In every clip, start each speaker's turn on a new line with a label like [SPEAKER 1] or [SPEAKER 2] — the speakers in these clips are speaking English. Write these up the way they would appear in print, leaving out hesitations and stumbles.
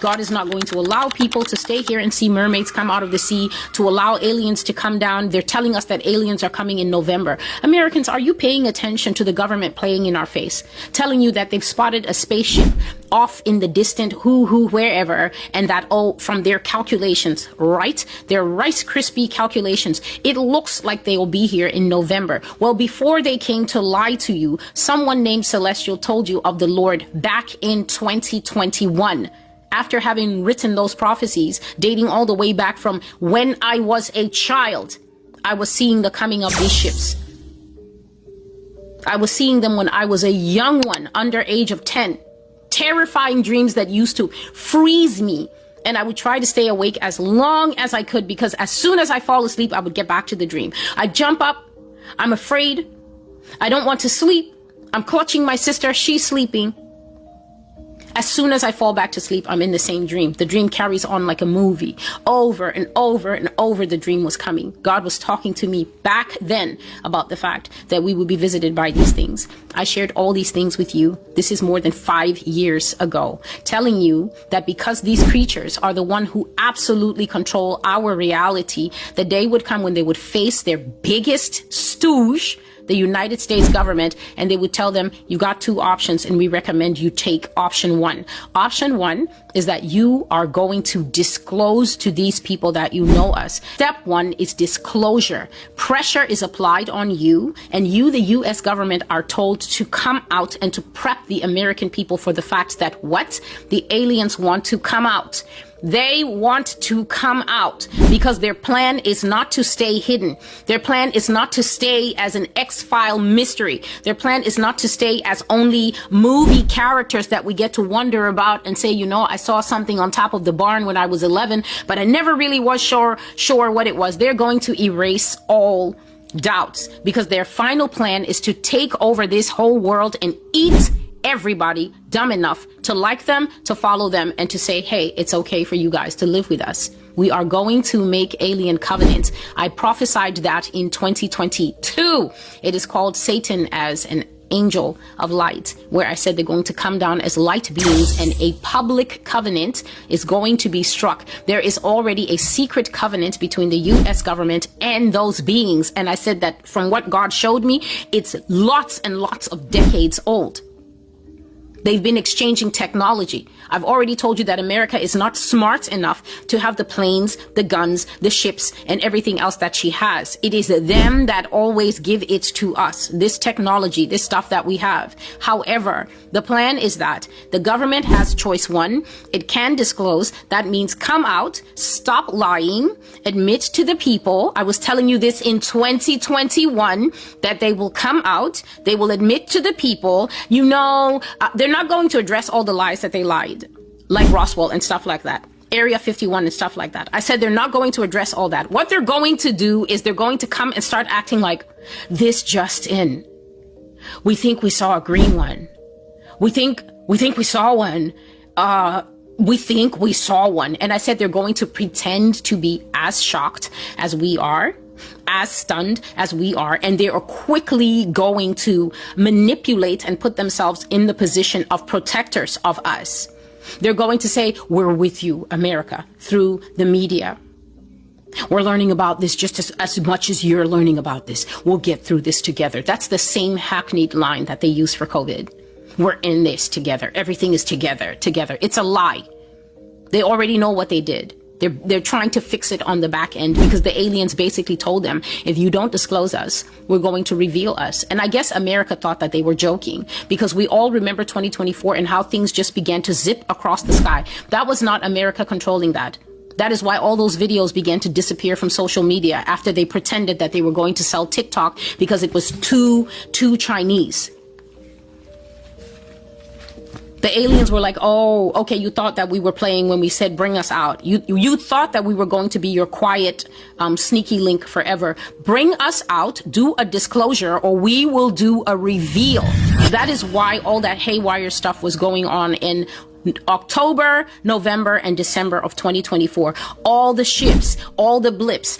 [SPEAKER 1] God is not going to allow people to stay here and see mermaids come out of the sea, to allow aliens to come down. They're telling us that aliens are coming in November. Americans, are you paying attention to the government playing in our face, telling you that they've spotted a spaceship off in the distant wherever, and that, oh, from their calculations, right? Their Rice Krispie calculations, it looks like they will be here in November. Well, before they came to lie to you, someone named Celestial told you of the Lord back in 2021. After having written those prophecies, dating all the way back from when I was a child, I was seeing the coming of these ships. I was seeing them when I was a young one, under age of 10. Terrifying dreams that used to freeze me. And I would try to stay awake as long as I could, because as soon as I fall asleep, I would get back to the dream. I jump up. I'm afraid. I don't want to sleep. I'm clutching my sister. She's sleeping. As soon as I fall back to sleep, I'm in the same dream. The dream carries on like a movie. Over and over and over, the dream was coming. God was talking to me back then about the fact that we would be visited by these things. I shared all these things with you. This is more than 5 years ago, telling you that because these creatures are the one who absolutely control our reality, the day would come when they would face their biggest stooge, the United States government, and they would tell them, you got 2 options and we recommend you take option 1. Option 1 is that you are going to disclose to these people that you know us. Step 1 is disclosure. Pressure is applied on you, and you, the US government, are told to come out and to prep the American people for the fact that what? The aliens want to come out. They want to come out because their plan is not to stay hidden. Their plan is not to stay as an X-File mystery. Their plan is not to stay as only movie characters that we get to wonder about and say, you know, I saw something on top of the barn when I was 11, but I never really was sure what it was. They're going to erase all doubts because their final plan is to take over this whole world and eat everybody dumb enough to like them, to follow them, and to say, hey, it's okay for you guys to live with us. We are going to make alien covenants. I prophesied that in 2022. It is called Satan as an angel of light, where I said they're going to come down as light beings and a public covenant is going to be struck. There is already a secret covenant between the US government and those beings. And I said that from what God showed me, it's lots and lots of decades old. They've been exchanging technology. I've already told you that America is not smart enough to have the planes, the guns, the ships, and everything else that she has. It is them that always give it to us, this technology, this stuff that we have. However, the plan is that the government has choice 1. It can disclose. That means come out, stop lying, admit to the people. I was telling you this in 2021, that they will come out. They will admit to the people, you know, they're not going to address all the lies that they lied, like Roswell and stuff like that, Area 51 and stuff like that. I said they're not going to address all that. What they're going to do is they're going to come and start acting like, this just in. We think we saw a green one. We think we saw one. We think we saw one. And I said they're going to pretend to be as shocked as we are, as stunned as we are, and they are quickly going to manipulate and put themselves in the position of protectors of us. They're going to say, we're with you, America, through the media. We're learning about this just as much as you're learning about this. We'll get through this together. That's the same hackneyed line that they use for COVID. We're in this together. Everything is together. It's a lie. They already know what they did. They're trying to fix it on the back end because the aliens basically told them, if you don't disclose us, we're going to reveal us. And I guess America thought that they were joking because we all remember 2024 and how things just began to zip across the sky. That was not America controlling that. That is why all those videos began to disappear from social media after they pretended that they were going to sell TikTok because it was too Chinese. The aliens were like, oh, okay, you thought that we were playing when we said, bring us out. You thought that we were going to be your quiet, sneaky link forever. Bring us out, do a disclosure, or we will do a reveal. That is why all that haywire stuff was going on in October, November, and December of 2024. All the ships, all the blips,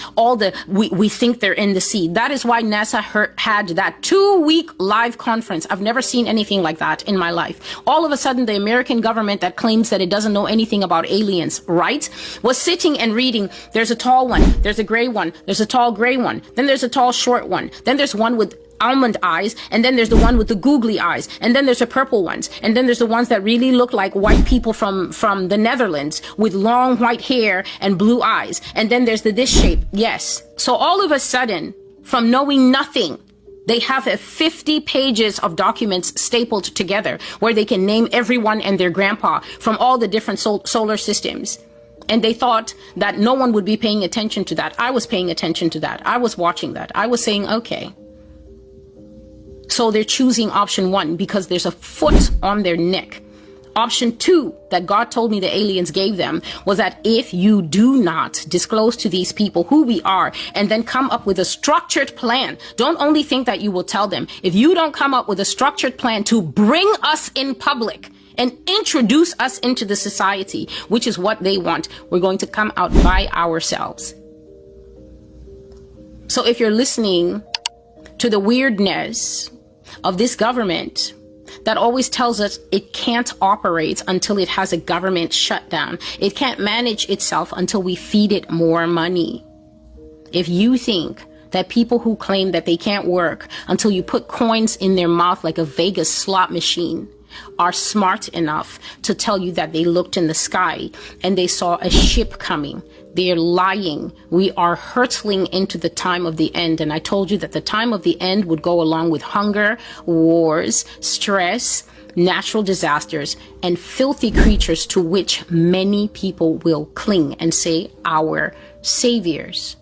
[SPEAKER 1] we think they're in the sea. That is why NASA had that 2-week live conference. I've never seen anything like that in my life. All of a sudden, the American government that claims that it doesn't know anything about aliens, right, was sitting and reading, there's a tall one, there's a gray one, there's a tall gray one, then there's a tall short one, then there's one with almond eyes, and then there's the one with the googly eyes, and then there's the purple ones, and then there's the ones that really look like white people from the Netherlands with long white hair and blue eyes, and then there's this shape. Yes. So all of a sudden, from knowing nothing, they have 50 pages of documents stapled together where they can name everyone and their grandpa from all the different solar systems. And they thought that no one would be paying attention to that. I was paying attention to that. I was watching that. I was saying, okay. So they're choosing option 1 because there's a foot on their neck. Option 2 that God told me the aliens gave them was that if you do not disclose to these people who we are and then come up with a structured plan, don't only think that you will tell them. If you don't come up with a structured plan to bring us in public and introduce us into the society, which is what they want, we're going to come out by ourselves. So if you're listening to the weirdness of this government that always tells us it can't operate until it has a government shutdown. It can't manage itself until we feed it more money. If you think that people who claim that they can't work until you put coins in their mouth like a Vegas slot machine are smart enough to tell you that they looked in the sky and they saw a ship coming, they're lying. We are hurtling into the time of the end. And I told you that the time of the end would go along with hunger, wars, stress, natural disasters, and filthy creatures to which many people will cling and say our saviors.